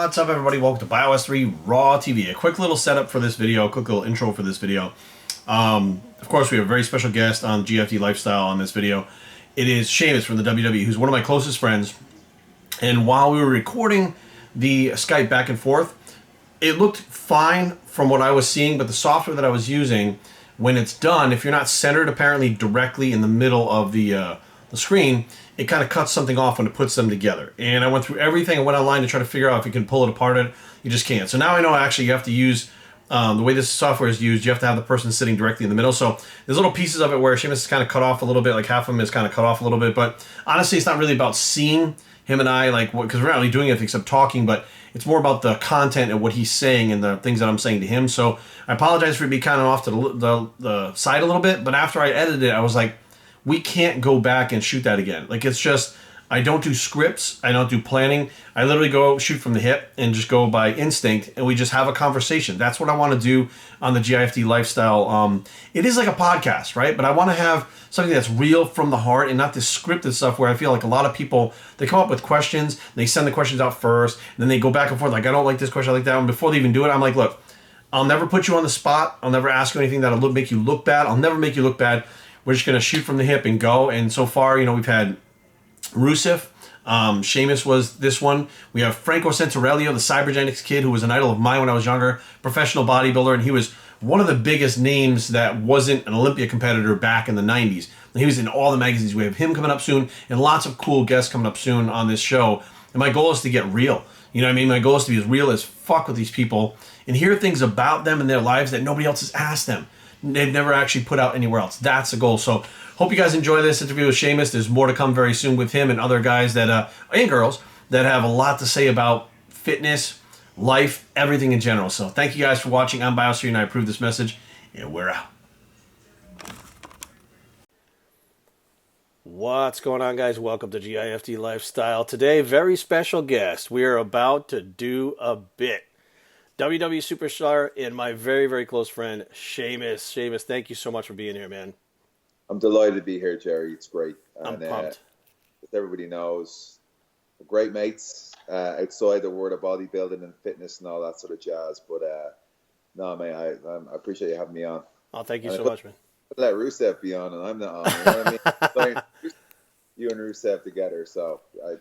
What's up, everybody? Welcome to BioS3 Raw TV. A quick little setup for this video, a quick little intro for this video. Of course, we have a very special guest on GFD Lifestyle on this video. It is SHEAMUS from the WWE, who's one of my closest friends. And while we were recording the Skype back and forth, it looked fine from what I was seeing, but the software that I was using, when it's done, if you're not centered apparently directly in the middle of the screen, it kind of cuts something off when it puts them together. And I went through everything. I went online to try to figure out if you can pull it apart. You just can't. So now I know actually you have to use, the way this software is used, you have to have the person sitting directly in the middle. So there's little pieces of it where SHEAMUS is kind of cut off a little bit, like half of him is kind of cut off a little bit. But honestly, it's not really about seeing him and I, like, because we're not really doing anything except talking, but it's more about the content and what he's saying and the things that I'm saying to him. So I apologize for being kind of off to the side a little bit, but after I edited it, I was like, we can't go back and shoot that again. Like, it's just, I don't do scripts, I don't do planning. I literally go shoot from the hip and just go by instinct, and we just have a conversation. That's what I want to do on the GIFD Lifestyle. It is like a podcast, right? But I want to have something that's real from the heart and not this scripted stuff where I feel like a lot of people, they come up with questions, they send the questions out first, and then they go back and forth like, I don't like this question, I like that one. Before they even do it, I'm like, look, I'll never put you on the spot. I'll never ask you anything that'll make you look bad. I'll never make you look bad. We're just going to shoot from the hip and go. And so far, you know, we've had Rusev. SHEAMUS was this one. We have Franco Santarelli, the Cybergenics kid who was an idol of mine when I was younger, professional bodybuilder, and he was one of the biggest names that wasn't an Olympia competitor back in the 90s. And he was in all the magazines. We have him coming up soon and lots of cool guests coming up soon on this show. And my goal is to get real. You know what I mean? My goal is to be as real as fuck with these people and hear things about them and their lives that nobody else has asked them. They've never actually put out anywhere else. That's the goal. So hope you guys enjoy this interview with SHEAMUS. There's more to come very soon with him and other guys that and girls that have a lot to say about fitness, life, everything in general. So thank you guys for watching. I'm BioS3 and I approve this message, and we're out. What's going on, guys? Welcome to GIFD Lifestyle. Today, very special guest. We are about to do a bit. WWE superstar and my very, very close friend, SHEAMUS. SHEAMUS, thank you so much for being here, man. I'm delighted to be here, Jerry. It's great. I'm pumped. As everybody knows, we're great mates outside the world of bodybuilding and fitness and all that sort of jazz. But no, man, I appreciate you having me on. Oh, thank you so much, man. I let Rusev be on, and I'm not on. You know what I mean? You and Rusev together, so I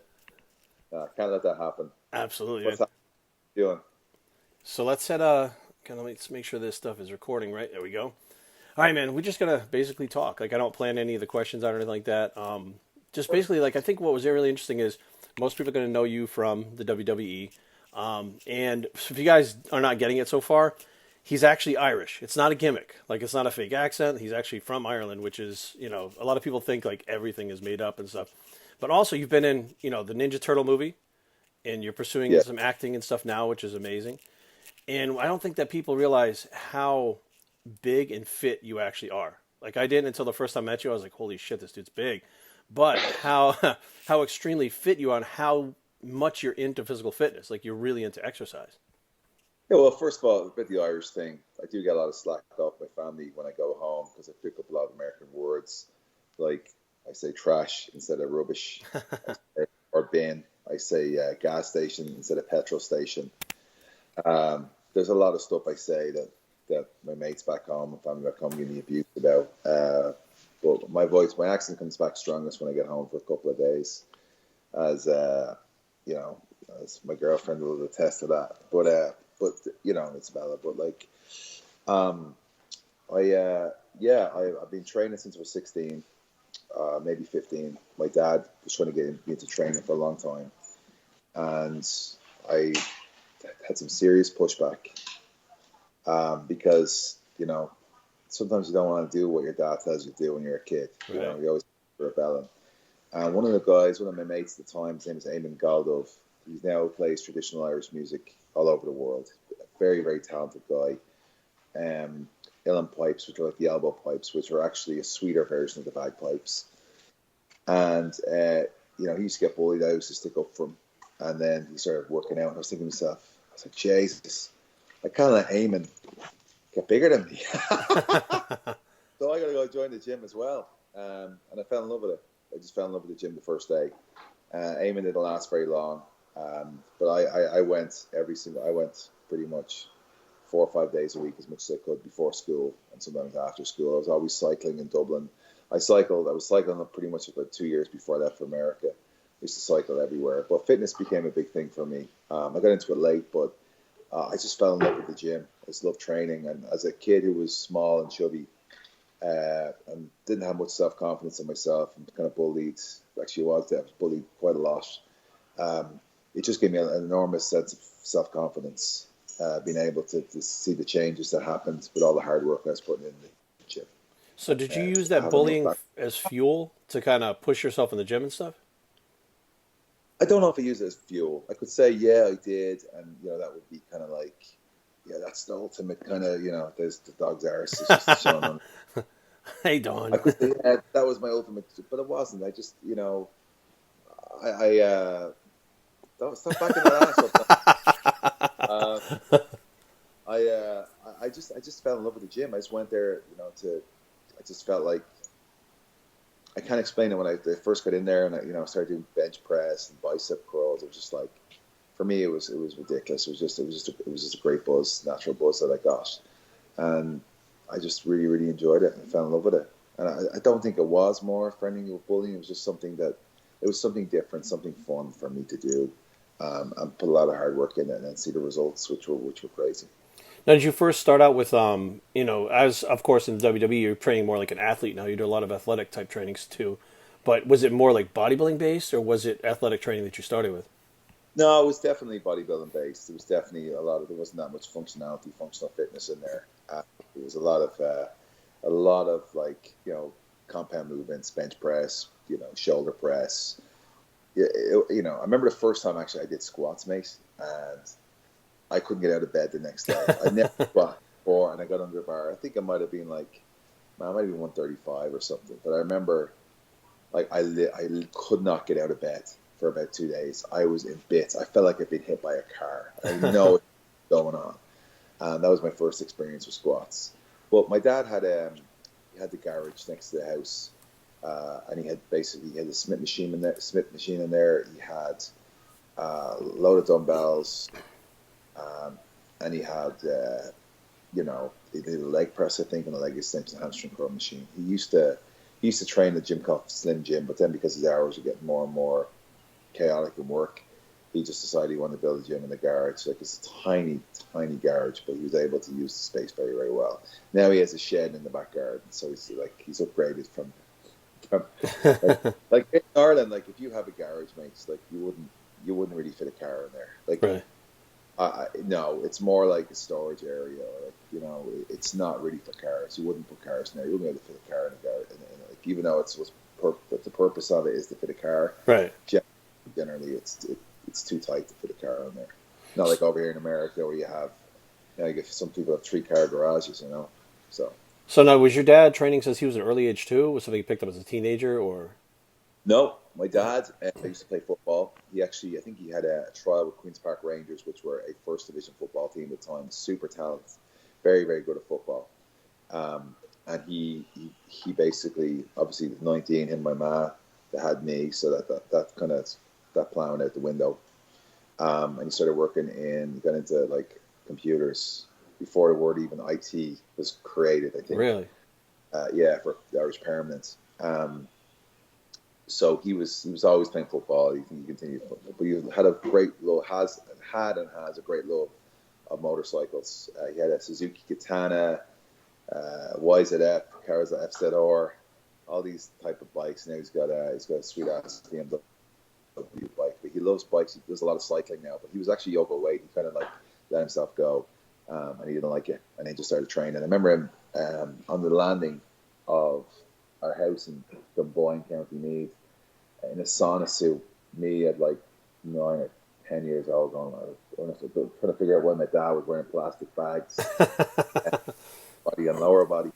can't let that happen. Absolutely. What's doing? So let's set let's make sure this stuff is recording, right? There we go. All right, man, we're just going to basically talk. Like, I don't plan any of the questions out or anything like that. Just basically, like, I think what was really interesting is most people are going to know you from the WWE. And if you guys are not getting it so far, he's actually Irish. It's not a gimmick. Like, it's not a fake accent. He's actually from Ireland, which is, you know, a lot of people think, like, everything is made up and stuff. But also, you've been in, you know, the Ninja Turtle movie, and you're pursuing some acting and stuff now, which is amazing. And I don't think that people realize how big and fit you actually are. Like, I didn't until the first time I met you. I was like, holy shit, this dude's big. But how extremely fit you are and how much you're into physical fitness. Like, you're really into exercise. Yeah, well, first of all, about the Irish thing, I do get a lot of slack off my family when I go home because I pick up a lot of American words. Like, I say trash instead of rubbish, or bin. I say gas station instead of petrol station. There's a lot of stuff I say that my mates back home and family back home give me abuse about. But my accent comes back strongest when I get home for a couple of days, as you know, as my girlfriend will attest to that. But you know, it's valid. But like, I've been training since I was 16, maybe 15. My dad was trying to get me into training for a long time, and I had some serious pushback because, you know, sometimes you don't want to do what your dad tells you to do when you're a kid. Right. You know, you always rebelling. And one of my mates at the time, his name is Eamon Galdove. He now plays traditional Irish music all over the world. A very, very talented guy. Uilleann pipes, which are like the elbow pipes, which are actually a sweeter version of the bagpipes. And, you know, he used to get bullied. I used to stick up for him. And then he started working out, and I was thinking to myself, I was like, Jesus, I kind of let Eamon get bigger than me. So I got to go join the gym as well. And I fell in love with it. I just fell in love with the gym the first day. Eamon didn't last very long. But I went I went pretty much 4 or 5 days a week as much as I could before school and sometimes after school. I was always cycling in Dublin. I was cycling up pretty much about 2 years before I left for America. I used to cycle everywhere. But fitness became a big thing for me. I got into it late, but I just fell in love with the gym. I just loved training. And as a kid who was small and chubby, and didn't have much self-confidence in myself and kind of bullied, actually was bullied quite a lot. It just gave me an enormous sense of self-confidence, being able to see the changes that happened with all the hard work I was putting in the gym. So did you use that bullying as fuel to kind of push yourself in the gym and stuff? I don't know if I used it as fuel. I could say, yeah, I did. And, that would be kind of like, yeah, that's the ultimate kind of, there's the dog's arse. It's just showing on. Hey, Don. I could say, yeah, that was my ultimate, but it wasn't. I just, don't stop backing that ass up. I just fell in love with the gym. I just went there, I just felt like, I can't explain it. When I first got in there and I started doing bench press and bicep curls, it was just like, for me, it was ridiculous. It was just a great buzz, natural buzz that I got, and I just really, really enjoyed it and fell in love with it. And I don't think it was more friendly with bullying. It was just something different, something fun for me to do, and put a lot of hard work in it and then see the results, which were crazy. Now, did you first start out with, as of course in the WWE, you're training more like an athlete now. You do a lot of athletic type trainings too. But was it more like bodybuilding based, or was it athletic training that you started with? No, it was definitely bodybuilding based. There was definitely there wasn't that much functional fitness in there. There was a lot of like, compound movements, bench press, shoulder press. I remember the first time actually I did squats, mate, and I couldn't get out of bed the next day. I never squat before, and I got under the bar. I think I might have been 135 or something. But I remember, like, I could not get out of bed for about 2 days. I was in bits. I felt like I'd been hit by a car. I know what's going on. And that was my first experience with squats. But my dad had the garage next to the house, and he had a Smith machine in there. He had a load of dumbbells. And he had, he did a leg press, I think, and a leg extension, hamstring curl machine. He used to train at a gym called Slim Gym, but then because his hours were getting more and more chaotic in work, he just decided he wanted to build a gym in the garage. Like, it's a tiny, tiny garage, but he was able to use the space very, very well. Now he has a shed in the back garden, so he's upgraded from like in Ireland. Like, if you have a garage, mate, it's like you wouldn't really fit a car in there. Like, right. No, it's more like a storage area. It's not really for cars. You wouldn't put cars in there. You wouldn't be able to fit a car in a garage. Even though the purpose of it is to fit a car. Right. Generally, it's too tight to fit a car in there. Not like over here in America where you have, some people have 3-car garages. So now, was your dad training since he was an early age too? Was something he picked up as a teenager, or? No, my dad used to play football. I think he had a trial with Queen's Park Rangers, which were a first division football team at the time. Super talented, very, very good at football. And he basically, obviously, with 19, him and my ma, they had me, so that plan went out the window. And he started got into like computers before the word even IT was created, I think. Really? Yeah, for the Irish Permanent. So he was always playing football. He continued football, but he had a great love, has a great love of motorcycles. He had a Suzuki Katana, YZF, Kawasaki FZR, all these type of bikes. Now he's got a sweet ass BMW bike. But he loves bikes. He does a lot of cycling now. But he was actually overweight. He kind of like let himself go, and he didn't like it. And he just started training. I remember him on the landing of our house in Dunboyne, County Meath, in a sauna suit. Me at like 9 or 10 years old, trying to figure out why my dad was wearing plastic bags, body and lower body,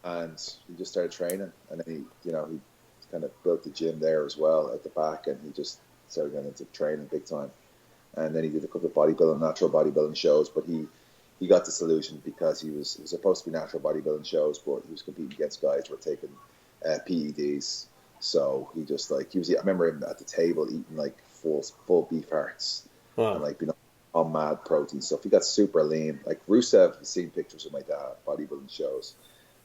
and he just started training. And then he kind of built the gym there as well at the back, and he just started getting into training big time. And then he did a couple of natural bodybuilding shows, but he got disillusioned because it was supposed to be natural bodybuilding shows, but he was competing against guys who were taking PEDs. So I remember him at the table eating like full beef hearts and Wow. like on mad protein stuff. He got super lean. Like Rusev, I've seen pictures of my dad bodybuilding shows.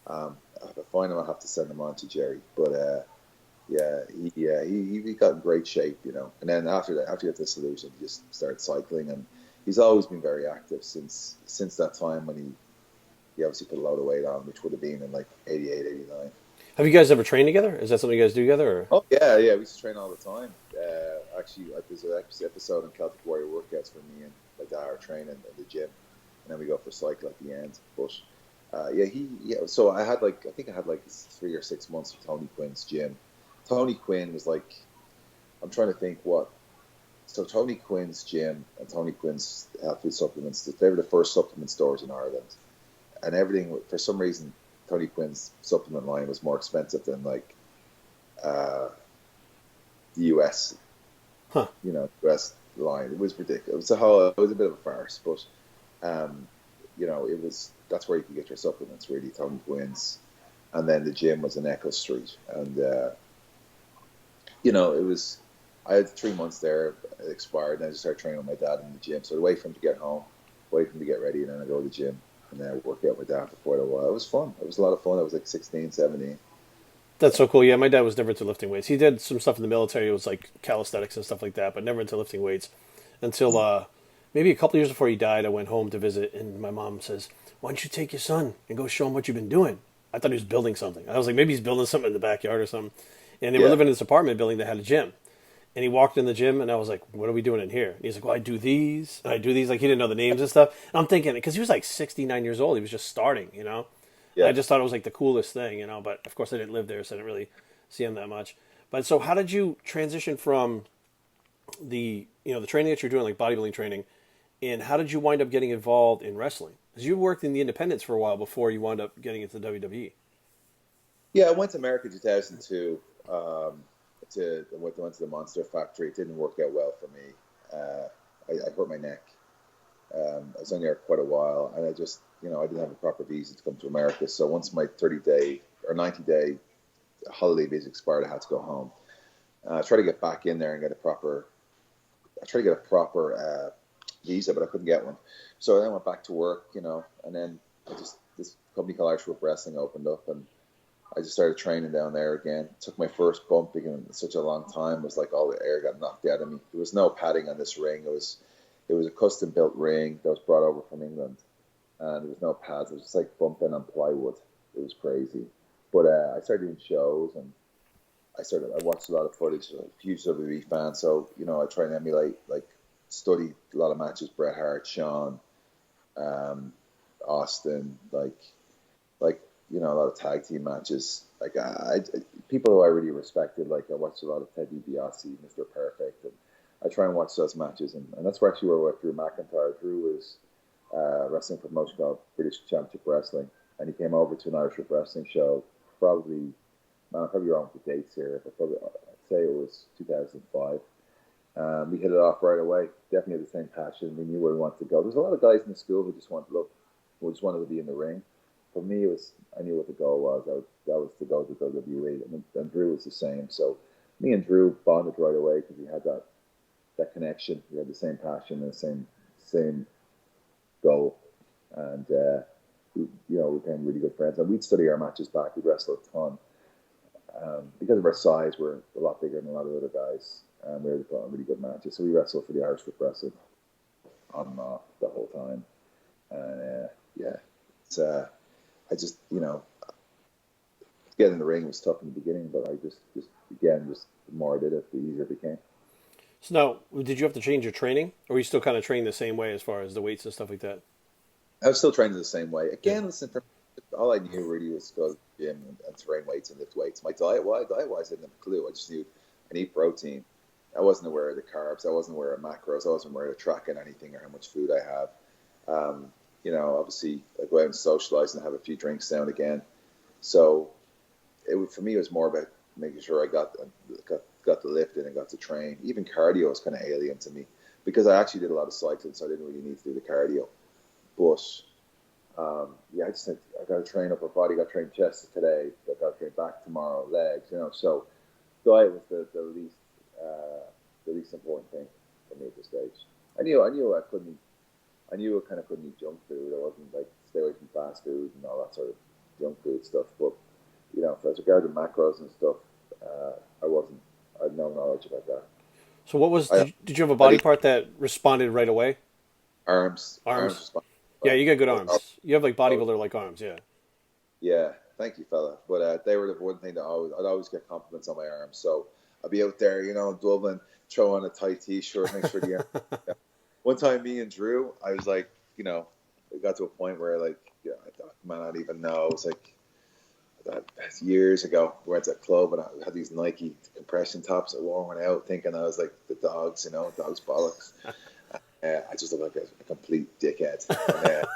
If I find him, I'll have to send him on to Jerry. But he got in great shape, you know. And then after that, after he got the solution, he just started cycling, and he's always been very active since that time when he obviously put a lot of weight on, which would have been in like 88, 89. Have you guys ever trained together? Is that something you guys do together? Or? Oh yeah, we used to train all the time. Actually, there's an episode on Celtic Warrior workouts for me and my dad are training in the gym, and then we go for a cycle at the end. But so I think I had like 3 or 6 months of Tony Quinn's gym. Tony Quinn was like, I'm trying to think what. So Tony Quinn's gym and Tony Quinn's health food supplements, they were the first supplement stores in Ireland, and everything for some reason Tony Quinn's supplement line was more expensive than like the US, Huh. US line. It was ridiculous. It was a bit of a farce, but that's where you can get your supplements really, Tony Quinn's, and then the gym was in Echo Street, and it was. I had 3 months there, it expired, and I just started training with my dad in the gym. So I'd wait for him to get home, wait for him to get ready, and then I'd go to the gym, and then I'd work out with my dad for quite a while. It was fun. It was a lot of fun. I was like 16, 17. That's so cool. Yeah, my dad was never into lifting weights. He did some stuff in the military. It was like calisthenics and stuff like that, but never into lifting weights until maybe a couple years before he died. I went home to visit, and my mom says, "Why don't you take your son and go show him what you've been doing?" I thought he was building something. I was like, maybe he's building something in the backyard or something. And they were Yeah. living in this apartment building that had a gym. And he walked in the gym, and I was like, "What are we doing in here?" And he's like, "Well, I do these, and I do these." Like he didn't know the names and stuff. And I'm thinking because he was like 69 years old, he was just starting, you know. Yeah. I just thought it was like the coolest thing, you know. But of course, I didn't live there, so I didn't really see him that much. But so, how did you transition from the training that you're doing, like bodybuilding training, and how did you wind up getting involved in wrestling? Because you worked in the independents for a while before you wound up getting into the WWE. Yeah, I went to America 2002. Went to the Monster Factory. It didn't work out well for me. I hurt my neck. I was only there quite a while, and I just, I didn't have a proper visa to come to America. So once my 30-day or 90-day holiday visa expired, I had to go home. I tried to get back in there and get a proper. I tried to get a proper visa, but I couldn't get one. So I then went back to work, and then this company called Irish Whip Wrestling opened up, and I just started training down there again. Took my first bump again in such a long time. It was like all the air got knocked out of me. There was no padding on this ring. It was a custom built ring that was brought over from England, and there was no pads. It was just like bumping on plywood. It was crazy. But I started doing shows, and I watched a lot of footage. A huge WWE fan, so I try and emulate, like study a lot of matches. Bret Hart, Shawn, Austin, like a lot of tag team matches. Like people who I really respected, like I watched a lot of Ted DiBiase, Mr. Perfect, and I try and watch those matches, and that's where actually where Drew McIntyre. Drew was wrestling for a promotion called British Championship Wrestling, and he came over to an Irish Wrestling show. Probably, man, I'm probably wrong with the dates here, but I'd say it was 2005. We hit it off right away. Definitely had the same passion. We knew where we wanted to go. There's a lot of guys in the school who just wanted to be in the ring. For me, I knew what the goal was. That was to go to WWE, and Drew was the same. So me and Drew bonded right away because we had that connection. We had the same passion and the same goal, and we became really good friends. And we'd study our matches back. We'd wrestle a ton. Because of our size, we're a lot bigger than a lot of other guys, and we were putting on really good matches. So we wrestled for the Irish Whip Wrestling on and off the whole time, and it's I just getting in the ring was tough in the beginning, but I just the more I did it, the easier it became. So now, did you have to change your training, or were you still kind of training the same way as far as the weights and stuff like that? I was still training the same way. Again, listen, all I knew really was to go to the gym and train weights and lift weights. My diet-wise, I didn't have a clue. I just knew I need protein. I wasn't aware of the carbs. I wasn't aware of macros. I wasn't aware of tracking anything or how much food I have. Obviously, I go out and socialize and have a few drinks now and again. So for me, it was more about making sure I got the lift in and got to train. Even cardio was kind of alien to me because I actually did a lot of cycling, so I didn't really need to do the cardio. But I just think I got to train upper body, got to train chest today, I got to train back tomorrow, legs. So diet was the least the least important thing for me at this stage. I knew I kind of couldn't eat junk food. I wasn't like stay away from fast food and all that sort of junk food stuff. But as regards to macros and stuff, I wasn't. I had no knowledge about that. So what was? I, Did you have a I body just part that responded right away? arms Arms. response. Yeah, you got good Oh, arms. You have like oh, bodybuilder like arms. Yeah. yeah, thank you, fella. But they were the one thing that I'd always get compliments on my arms. So I'd be out there, in Dublin, throw on a tight t-shirt, make sure the arms. Yeah. One time, me and Drew, I was like, it got to a point where like, I thought, man, I don't even know. It was like years ago. We went to a club and I had these Nike compression tops. I wore one out, thinking I was like the dogs, dogs bollocks. I just looked like a complete dickhead. And,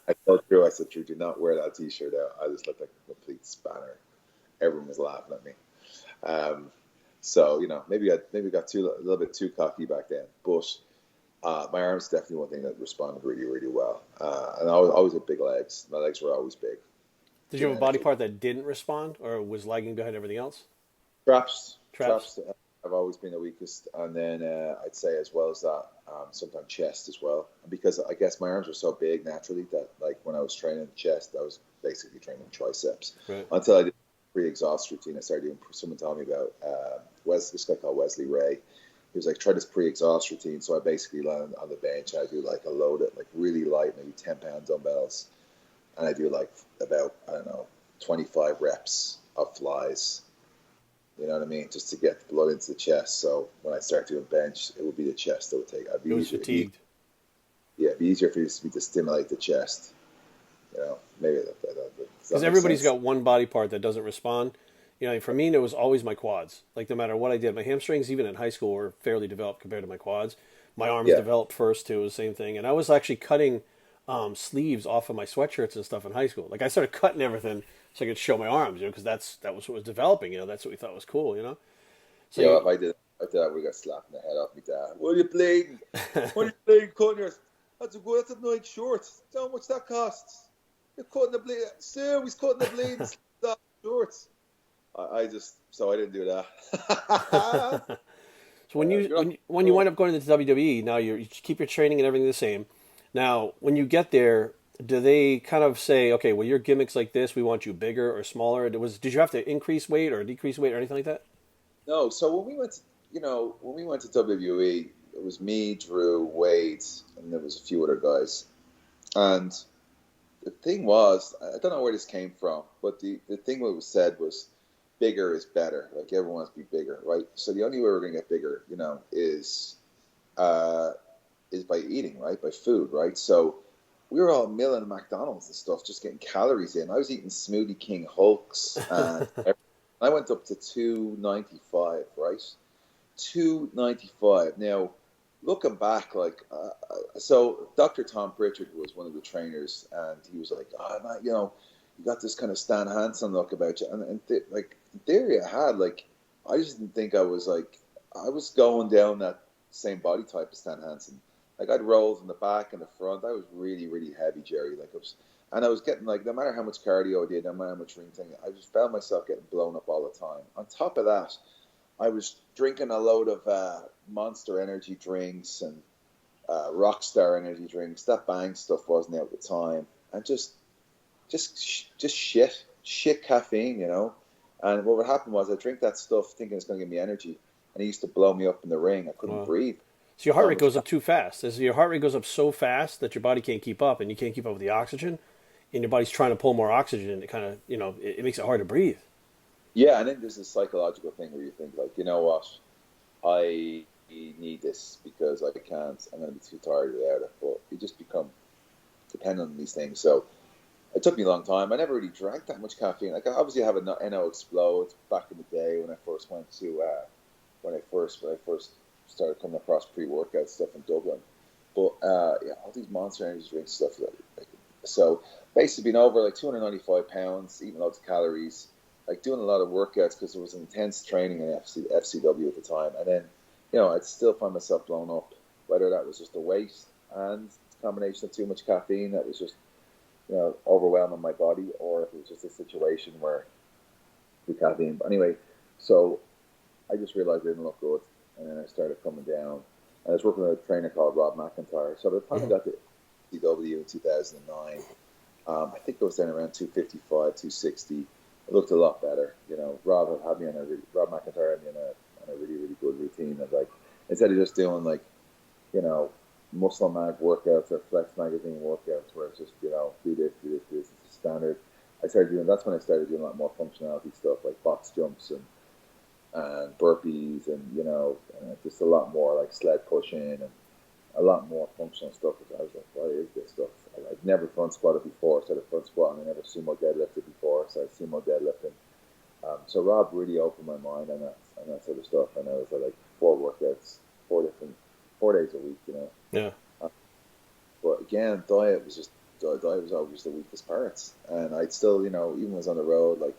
I told Drew, Drew, do not wear that t-shirt out. I just looked like a complete spanner. Everyone was laughing at me. So maybe I got a little bit too cocky back then. But my arms definitely one thing that responded really, really well. And I always had big legs. My legs were always big. Did you have a body Genetically. part that didn't respond or was lagging behind everything else? Traps. Traps. Have always been the weakest. And then I'd say as well as that, sometimes chest as well. Because I guess my arms were so big naturally that like when I was training chest, I was basically training triceps. Right. Until I did pre-exhaust routine, I started doing, someone told me about this guy called Wesley Ray. He was like, try this pre-exhaust routine. So I basically land on the bench and I do like a load of like really light, maybe 10-pound dumbbells. And I do like about, 25 reps of flies. You know what I mean? Just to get the blood into the chest. So when I start doing bench, it would be the chest that would take. It was fatigued. It'd be easier for you to stimulate the chest. Maybe that Because everybody's got one body part that doesn't respond. For me, it was always my quads. Like no matter what I did, my hamstrings, even in high school, were fairly developed compared to my quads. My arms Yeah. developed first too. It was the same thing. And I was actually cutting sleeves off of my sweatshirts and stuff in high school. Like I started cutting everything so I could show my arms. Because that was what was developing. That's what we thought was cool. So Yeah, if I did that, we got slapped in the head off me dad. What are you bleeding? What are you bleeding, Conyers? That's a Nike short. How much that costs? You're cutting the bleed. Sir, he's cutting the bleeding shorts. I didn't do that. So when you wind up going to the WWE, now you keep your training and everything the same. Now, when you get there, do they kind of say, okay, well, your gimmick's like this, we want you bigger or smaller? Did you have to increase weight or decrease weight or anything like that? No, so when we went to WWE, it was me, Drew, Wade, and there was a few other guys. And the thing was, I don't know where this came from, but the thing that was said was bigger is better. Like everyone wants to be bigger, right? So the only way we're going to get bigger, is by eating, right? By food, right? So we were all milling McDonald's and stuff, just getting calories in. I was eating Smoothie King Hulks, and I went up to 295, right? 295. Now, looking back, like, so Dr. Tom Pritchard was one of the trainers, and he was like, "Oh, man, you got this kind of Stan Hansen look about you." And like, in theory, I had, like, I just didn't think I was going down that same body type as Stan Hansen. Like, I'd rolls in the back and the front. I was really, really heavy, Jerry. Like, I was getting, like, no matter how much cardio I did, no matter how much ring thing, I just found myself getting blown up all the time. On top of that, I was drinking a load of Monster energy drinks and Rockstar energy drinks. That Bang stuff wasn't out at the time. And just shit caffeine, And what would happen was I'd drink that stuff thinking it's going to give me energy. And it used to blow me up in the ring. I couldn't breathe. So your heart rate goes up too fast. As your heart rate goes up so fast that your body can't keep up, and you can't keep up with the oxygen, and your body's trying to pull more oxygen. It kind of, it makes it hard to breathe. Yeah, and then there's this psychological thing where you think, like, you know what, I need this because I can't. I'm going to be too tired without it. But you just become dependent on these things. So it took me a long time. I never really drank that much caffeine. Like, obviously, I have an NO Explode back in the day when I first went to when I first started coming across pre-workout stuff in Dublin. But all these Monster energy drinks stuff. So basically, being over like 295 pounds, eating loads of calories, like doing a lot of workouts because there was intense training in FCW at the time, and then I'd still find myself blown up. Whether that was just the weight and a combination of too much caffeine that was just overwhelming my body, or if it was just a situation where the caffeine. But anyway, so I just realized I didn't look good. and then I started coming down. I was working with a trainer called Rob McIntyre. So by the time I got to CW in 2009, I think I was down around 255, 260. It looked a lot better. You know, Rob McIntyre had me on a really, really good routine of like, instead of just doing like, you know, muscle mag workouts or flex magazine workouts where it's just, you know, do this, it's a standard. That's when I started doing a lot more functionality stuff like box jumps and burpees and, you know, just a lot more like sled pushing and a lot more functional stuff. I was like, what is this stuff? I'd never front squatted before, so I started front squat, and I never sumo deadlifted before, so I sumo deadlifting. So Rob really opened my mind on that sort of stuff, and I was like 4 workouts, 4 days a week, you know. Yeah. But again, diet was always the weakest part, and I'd still, you know, even when I was on the road, like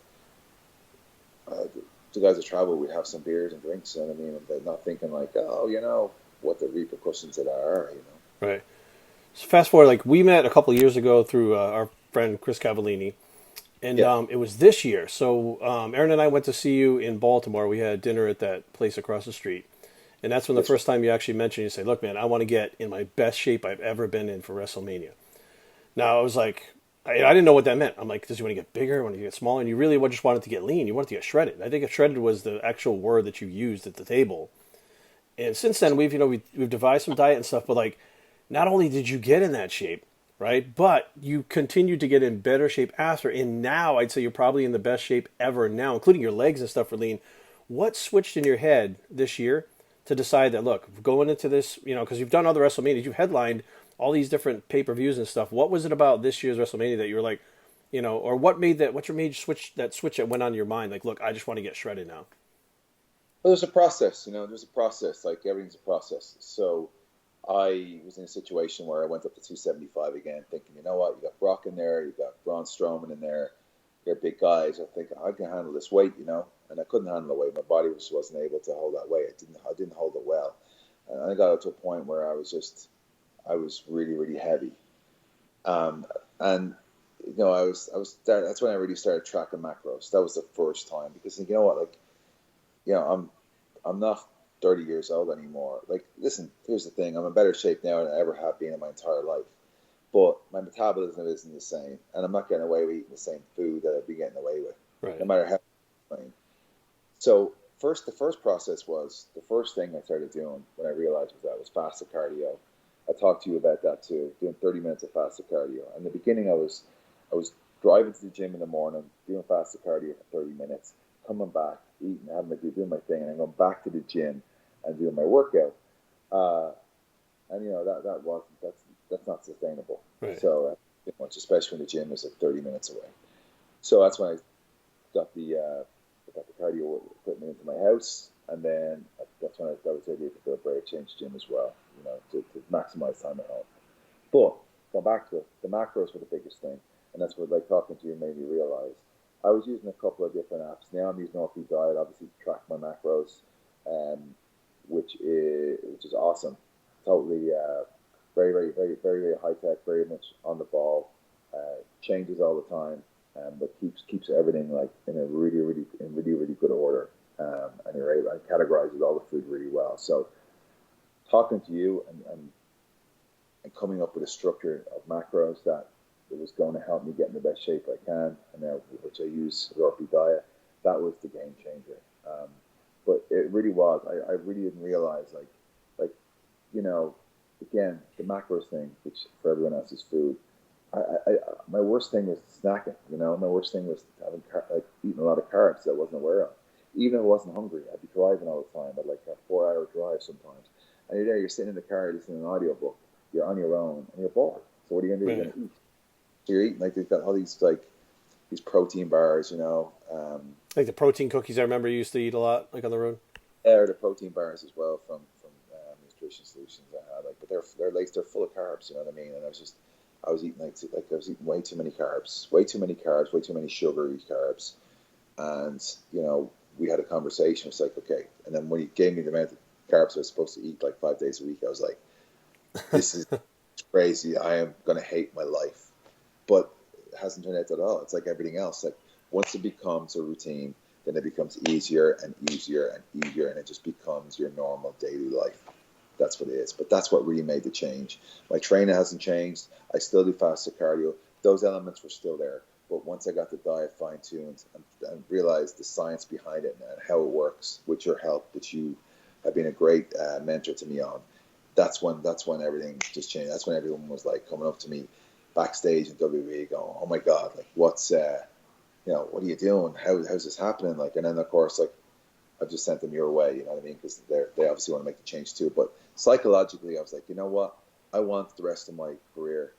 the guys that travel, we'd have some beers and drinks, you know what I mean, and not thinking like, oh, you know, what the repercussions of that are, you know. Right. So fast forward, like we met a couple of years ago through our friend Chris Cavallini, and it was this year. So Aaron and I went to see you in Baltimore. We had dinner at that place across the street, and that's when the first time you actually mentioned, you say, "Look, man, I want to get in my best shape I've ever been in for WrestleMania." Now I was like, I didn't know what that meant. I'm like, does you want to get bigger? Want to get smaller? And you really just wanted to get lean. You wanted to get shredded. I think shredded was the actual word that you used at the table. And since then, we've devised some diet and stuff, but like, not only did you get in that shape, right, but you continued to get in better shape after. And now I'd say you're probably in the best shape ever now, including your legs and stuff for lean. What switched in your head this year to decide that, look, going into this, you know, because you've done other WrestleManias, you've headlined all these different pay-per-views and stuff. What was it about this year's WrestleMania that you were like, you know, or what made you switch that went on your mind? Like, look, I just want to get shredded now. Well, there's a process, you know, like everything's a process. So I was in a situation where I went up to 275 again, thinking, you know what, you got Brock in there, you got Braun Strowman in there, you're big guys. I think I can handle this weight, you know, and I couldn't handle the weight. My body wasn't able to hold that weight. I didn't hold it well. And I got to a point where I was really, really heavy. And, you know, that's when I really started tracking macros. That was the first time, because you know what, like, you know, I'm not 30 years old anymore. Like, listen, here's the thing. I'm in better shape now than I ever have been in my entire life. But my metabolism isn't the same. And I'm not getting away with eating the same food that I'd be getting away with, right, no matter how I'm playing. So the first thing I started doing when I realized was fasted cardio. I talked to you about that too, doing 30 minutes of fasted cardio. In the beginning, I was driving to the gym in the morning, doing fasted cardio for 30 minutes, coming back, eating, doing my thing, and then going back to the gym and doing my workout. And you know that's not sustainable. Right. So much, especially when the gym is like 30 minutes away. So that's when I got the cardio equipment into my house, and then that's when I got the idea to build a Brave Change gym as well. You know, to maximize time at home. But going back to it, the macros were the biggest thing, and that's what, like, talking to you made me realize. I was using a couple of different apps. Now I'm using Orphe Diet, obviously, to track my macros, which is awesome. Totally, very, very, very, very, very high tech, very much on the ball. Changes all the time, but keeps everything like in a really, really, really good order. And you're able, it categorizes all the food really well. So talking to you and coming up with a structure of macros that it was going to help me get in the best shape I can, and now which I use Orphe Diet, that was the game changer. But it really was. I really didn't realize, like you know, again, the macros thing, which for everyone else is food. My worst thing was snacking. You know, my worst thing was having eating a lot of carbs that I wasn't aware of. Even if I wasn't hungry, I'd be driving all the time. I'd like a 4-hour drive sometimes, and you're there, you're sitting in the car listening to an audiobook. You're on your own and you're bored. So what are you gonna do? You're gonna eat. So you're eating, like, they've got all these these protein bars, you know. Like the protein cookies I remember you used to eat a lot, like on the road. Or the protein bars as well from Nutrition Solutions I had, like, but they're full of carbs, you know what I mean? And I was eating I was eating way too many carbs, way too many sugary carbs. And, you know, we had a conversation. It's like, okay. And then when he gave me the amount of carbs I was supposed to eat like 5 days a week, I was like, this is crazy. I am going to hate my life. But it hasn't turned out at all. It's like everything else. Like, once it becomes a routine, then it becomes easier and easier and easier, and it just becomes your normal daily life. That's what it is. But that's what really made the change. My training hasn't changed. I still do fasted cardio. Those elements were still there. But once I got the diet fine-tuned and realized the science behind it and how it works with your help, that you have been a great mentor to me on, that's when everything just changed. That's when everyone was like coming up to me backstage in WWE going, "Oh my God, like what's what are you doing? How's this happening?" Like, and then of course, like, I've just sent them your way, you know what I mean? Because they obviously want to make the change too. But psychologically, I was like, you know what? I want the rest of my career,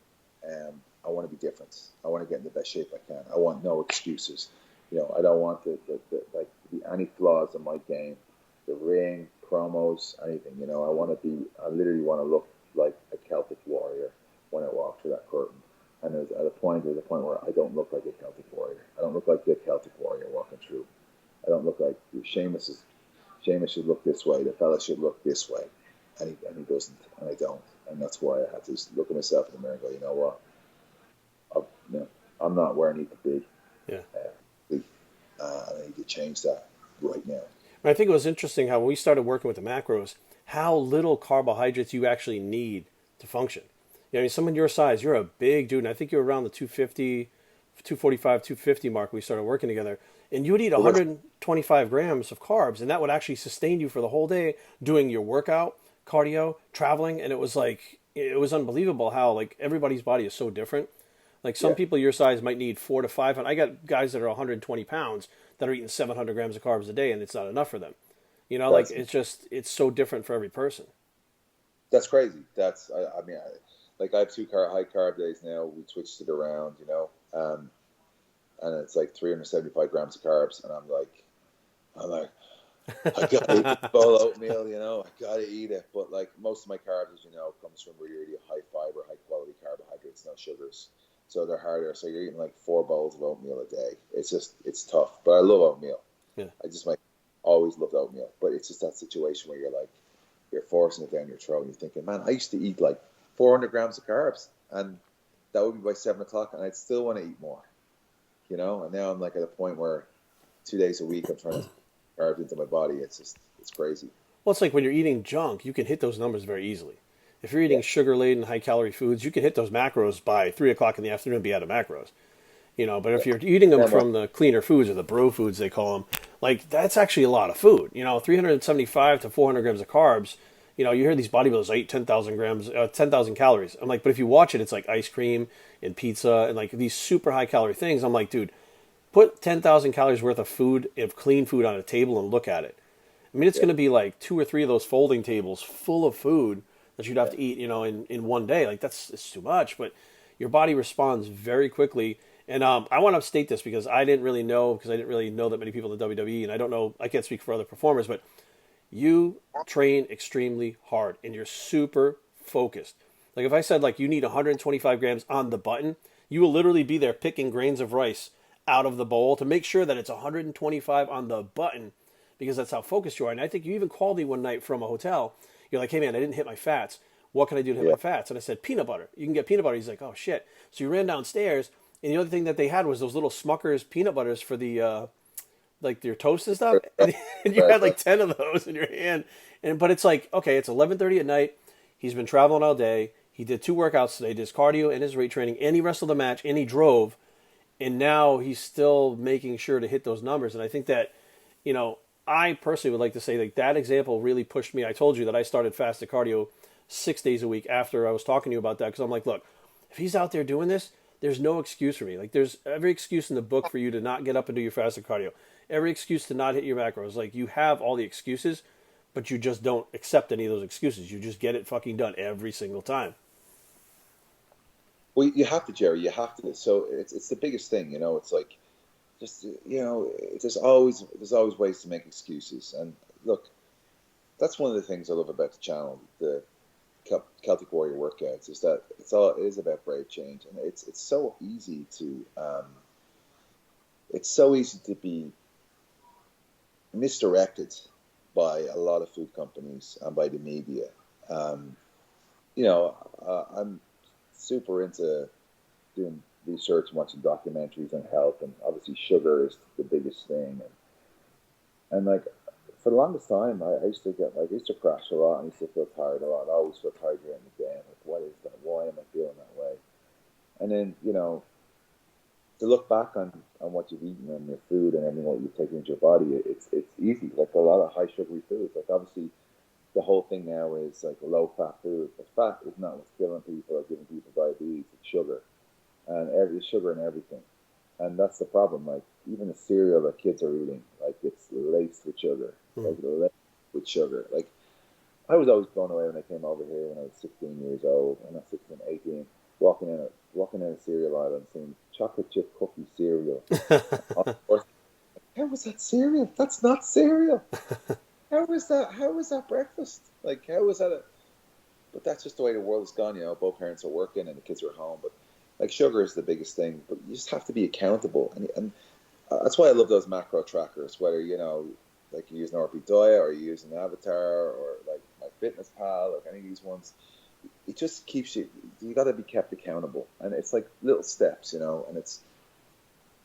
I want to be different. I want to get in the best shape I can. I want no excuses. You know, I don't want to be any flaws in my game, the ring, promos, anything. You know, I literally want to look like a Celtic warrior when I walk through that curtain. And there's a point where I don't look like a Celtic warrior. I don't look like the Celtic warrior walking through. I don't look like Sheamus should look this way. The fella should look this way, and he doesn't, and I don't, and that's why I had to just look at myself in the mirror and go, you know what, I'm not where I need to be. Yeah, I need to change that right now. I think it was interesting how when we started working with the macros, how little carbohydrates you actually need to function. You know, I mean, someone your size, you're a big dude, and I think you're around the 250, 245, 250 mark when we started working together. And you would eat 125 grams of carbs, and that would actually sustain you for the whole day doing your workout, cardio, traveling. And it was unbelievable how like everybody's body is so different. Like some people your size might need 400 to 500. I got guys that are 120 pounds that are eating 700 grams of carbs a day, and it's not enough for them. You know, like it's so different for every person. That's crazy. I have 2 high carb days now. We switched it around, you know. And it's like 375 grams of carbs, and I'm like, I gotta eat the bowl oatmeal, you know, I gotta eat it. But like most of my carbs, as you know, comes from really, really high fiber, high quality carbohydrates, no sugars. So they're harder. So you're eating like 4 bowls of oatmeal a day. It's tough, but I love oatmeal. Yeah. Always loved oatmeal, but it's just that situation where you're forcing it down your throat, and you're thinking, man, I used to eat like 400 grams of carbs, and that would be by 7 o'clock, and I'd still want to eat more. You know, and now I'm like at a point where 2 days a week I'm trying to carve into my body. It's crazy. Well, it's like when you're eating junk, you can hit those numbers very easily. If you're eating sugar-laden, high-calorie foods, you can hit those macros by 3 o'clock in the afternoon and be out of macros. You know, but if you're eating them from the cleaner foods or the bro foods, they call them, like that's actually a lot of food. You know, 375 to 400 grams of carbs. You know, you hear these bodybuilders eat 10,000 calories. I'm like, but if you watch it, it's like ice cream and pizza and like these super high calorie things. I'm like, dude, put 10,000 calories worth of food, of clean food on a table and look at it. I mean, it's going to be like 2 or 3 of those folding tables full of food that you'd have to eat, you know, in one day. Like it's too much, but your body responds very quickly. And I want to state this because I didn't really know that many people in the WWE, and I can't speak for other performers, but you train extremely hard and you're super focused. Like if I said like you need 125 grams on the button, you will literally be there picking grains of rice out of the bowl to make sure that it's 125 on the button because that's how focused you are. And I think you even called me one night from a hotel. You're like, hey man, I didn't hit my fats. What can I do to hit my fats? And I said, peanut butter. You can get peanut butter. He's like, oh shit. So you ran downstairs, and the other thing that they had was those little Smucker's peanut butters for the like your toast and stuff, and you had like 10 of those in your hand. But it's like, okay, it's 11:30 at night. He's been traveling all day. He did 2 workouts today, did his cardio and his weight training, and he wrestled the match, and he drove, and now he's still making sure to hit those numbers. And I think that, you know, I personally would like to say like that example really pushed me. I told you that I started fasted cardio 6 days a week after I was talking to you about that, because I'm like, look, if he's out there doing this, there's no excuse for me. Like there's every excuse in the book for you to not get up and do your fasted cardio. Every excuse to not hit your macros. Like you have all the excuses, but you just don't accept any of those excuses. You just get it fucking done every single time. Well, you have to, Jerry. You have to. So it's the biggest thing, you know. It's like, just you know, there's always ways to make excuses. And look, that's one of the things I love about the channel, the Celtic Warrior workouts, is that it is about brave change, and it's so easy to be misdirected by a lot of food companies and by the media. You know, I'm super into doing research and watching documentaries on health, and obviously sugar is the biggest thing. And like for the longest time, I used to get like I used to crash a lot, and I used to feel tired a lot. I always feel tired during the day. I'm like, what is that? Why am I feeling that way? And then to look back on what you've eaten and your food and everything what you've taken into your body, it's easy. Like a lot of high sugary foods. Like obviously the whole thing now is like low fat food. But fat is not what's killing people or giving people diabetes. It's sugar and every sugar and everything. And that's the problem. Like even the cereal that kids are eating, like it's laced with sugar. Like laced with sugar. Like I was always blown away when I came over here when I was 16 years old. I'm not 16, 18. Walking in a cereal aisle and seeing chocolate chip cookie cereal. Of course, how was that cereal? That's not cereal. How was that? How was that breakfast? Like how was that? But that's just the way the world has gone. Both parents are working and the kids are at home. But like sugar is the biggest thing. But you just have to be accountable, and that's why I love those macro trackers. Whether like you use an RP Diet or you use an Avatar or like my Fitness Pal or any of these ones, it just keeps you got to be kept accountable, and it's like little steps, and it's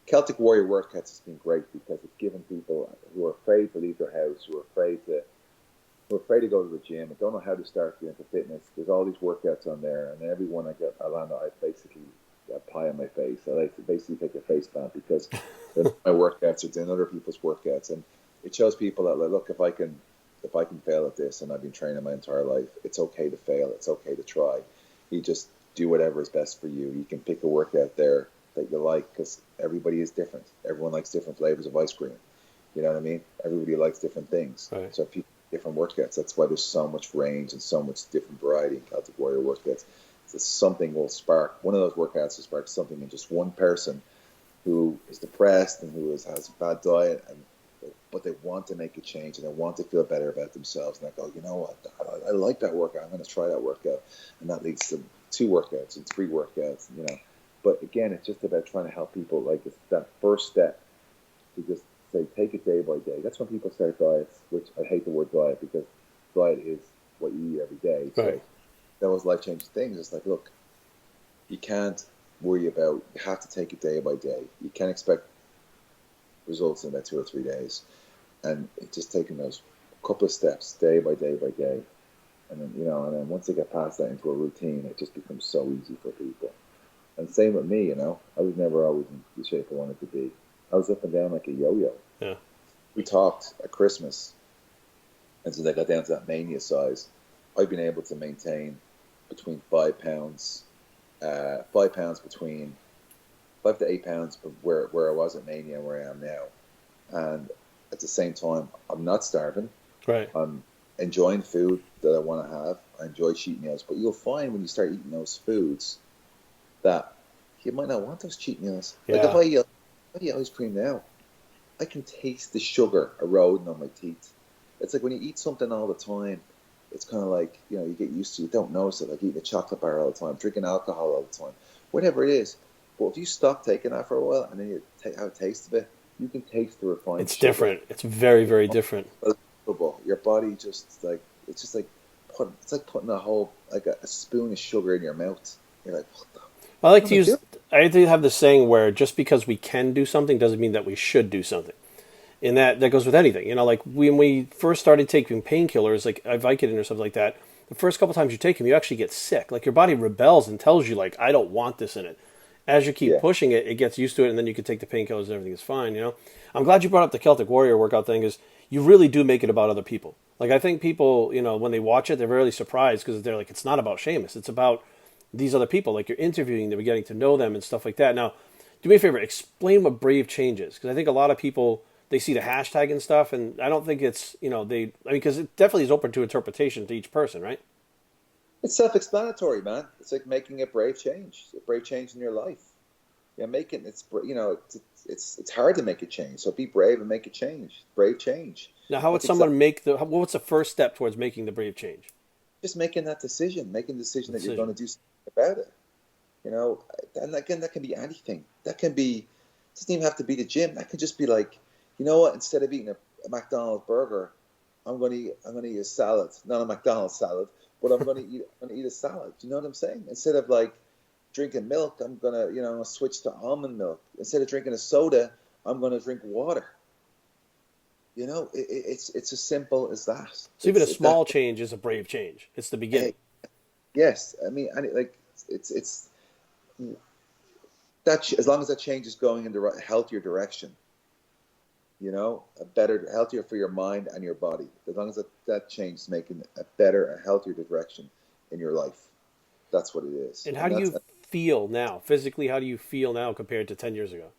Celtic Warrior Workouts has been great because it's given people who are afraid to leave their house, who are afraid to go to the gym and don't know how to start getting into fitness. There's all these workouts on there, and every one I land on, I basically got pie on my face. I like to basically take a face plant because they're not my workouts, are doing other people's workouts, and it shows people that like, look, if I can fail at this, and I've been training my entire life, it's okay to fail. It's okay to try. You just do whatever is best for you. You can pick a workout there that you like because everybody is different. Everyone likes different flavors of ice cream. You know what I mean? Everybody likes different things. Right. So people different workouts. That's why there's so much range and so much different variety in Celtic Warrior workouts. So something will spark, one of those workouts will spark something in just one person who is depressed and who has a bad diet, but they want to make a change and they want to feel better about themselves. And they go, you know what, I like that workout. I'm going to try that workout. And that leads to 2 workouts and 3 workouts, But again, it's just about trying to help people. Like it's that first step to just say, take it day by day. That's when people start diets, which I hate the word diet because diet is what you eat every day. So Right. those life-changing things. It's like, look, you can't worry about, you have to take it day by day. You can't expect results in about 2 or 3 days. And it's just taking those couple of steps day by day by day. And then, and then once they get past that into a routine, it just becomes so easy for people. And same with me, I was never always in the shape I wanted to be. I was up and down like a yo-yo. Yeah. We talked at Christmas, and since I got down to that mania size, I've been able to maintain between 5 pounds, 5 pounds between 5 to 8 pounds where I was at mania and where I am now. And at the same time, I'm not starving. Right. I'm enjoying food that I want to have. I enjoy cheat meals, but you'll find when you start eating those foods that you might not want those cheat meals. Yeah. Like if I eat ice cream now, I can taste the sugar eroding on my teeth. It's like when you eat something all the time, it's kind of like, you get used to it. You don't notice it, like eating a chocolate bar all the time, drinking alcohol all the time, whatever it is. But if you stop taking that for a while and then you have a taste of it, you can taste the refined It's sugar. different. It's very, very different. Your body just like, it's just like putting a whole, like a spoon of sugar in your mouth. You're like, what the? I like to have this saying where just because we can do something doesn't mean that we should do something. And that goes with anything. Like when we first started taking painkillers, like Vicodin or something like that, the first couple times you take them, you actually get sick. Like your body rebels and tells you, like, I don't want this in it. As you keep pushing it, it gets used to it, and then you can take the painkillers and everything is fine, I'm glad you brought up the Celtic Warrior workout thing, is you really do make it about other people. Like, I think people, when they watch it, they're really surprised because they're like, it's not about SHEAMUS. It's about these other people. Like, you're interviewing them, you're getting to know them and stuff like that. Now, do me a favor, explain what Brave Change is, because I think a lot of people, they see the hashtag and stuff, and I don't think it's, because it definitely is open to interpretation to each person, right? It's self-explanatory, man. It's like making a brave change in your life. It's hard to make a change. So be brave and make a change. Brave change. Now, how would someone what's the first step towards making the brave change? Just making that decision, that you're going to do something about it. And again, that can be anything. That can be, it doesn't even have to be the gym. That could just be like, you know what? Instead of eating a McDonald's burger, I'm going to eat a salad. Not a McDonald's salad, but I'm going to eat a salad. Do you know what I'm saying? Instead of like drinking milk, I'm going to, switch to almond milk. Instead of drinking a soda, I'm going to drink water. It's as simple as that. So even a small change is a brave change. It's the beginning. Yes, I mean, and it's that as long as that change is going in the healthier direction, a better, healthier for your mind and your body. As long as that change is making a better, a healthier direction in your life, that's what it is. And how do you feel now? Physically, how do you feel now compared to 10 years ago?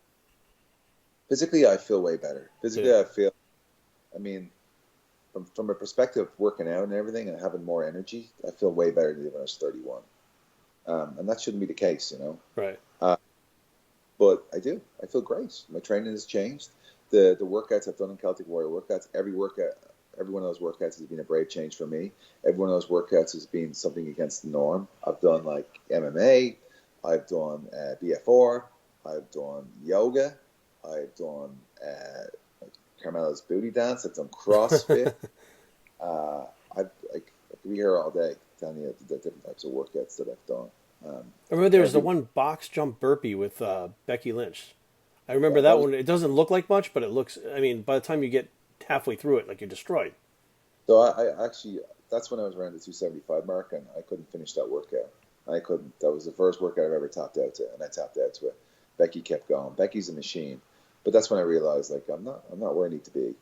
Physically, I feel way better. Physically, Yeah. I mean, from a perspective of working out and everything and having more energy, I feel way better than when I was 31. And that shouldn't be the case, Right. But I do. I feel great. My training has changed. The workouts I've done in Celtic Warrior workouts, every one of those workouts has been a brave change for me. Every one of those workouts has been something against the norm. I've done like MMA, I've done BF4, I've done yoga, I've done Carmela's booty dance, I've done CrossFit. I could be here all day telling you the different types of workouts that I've done. I remember there was the one box jump burpee with Becky Lynch. I remember that one. It doesn't look like much, but it looks. I mean, by the time you get halfway through it, like you're destroyed. So I actually, that's when I was around the 275 mark, and I couldn't finish that workout. I couldn't. That was the first workout I've ever tapped out to, and I tapped out to it. Becky kept going. Becky's a machine, but that's when I realized like I'm not where I need to be.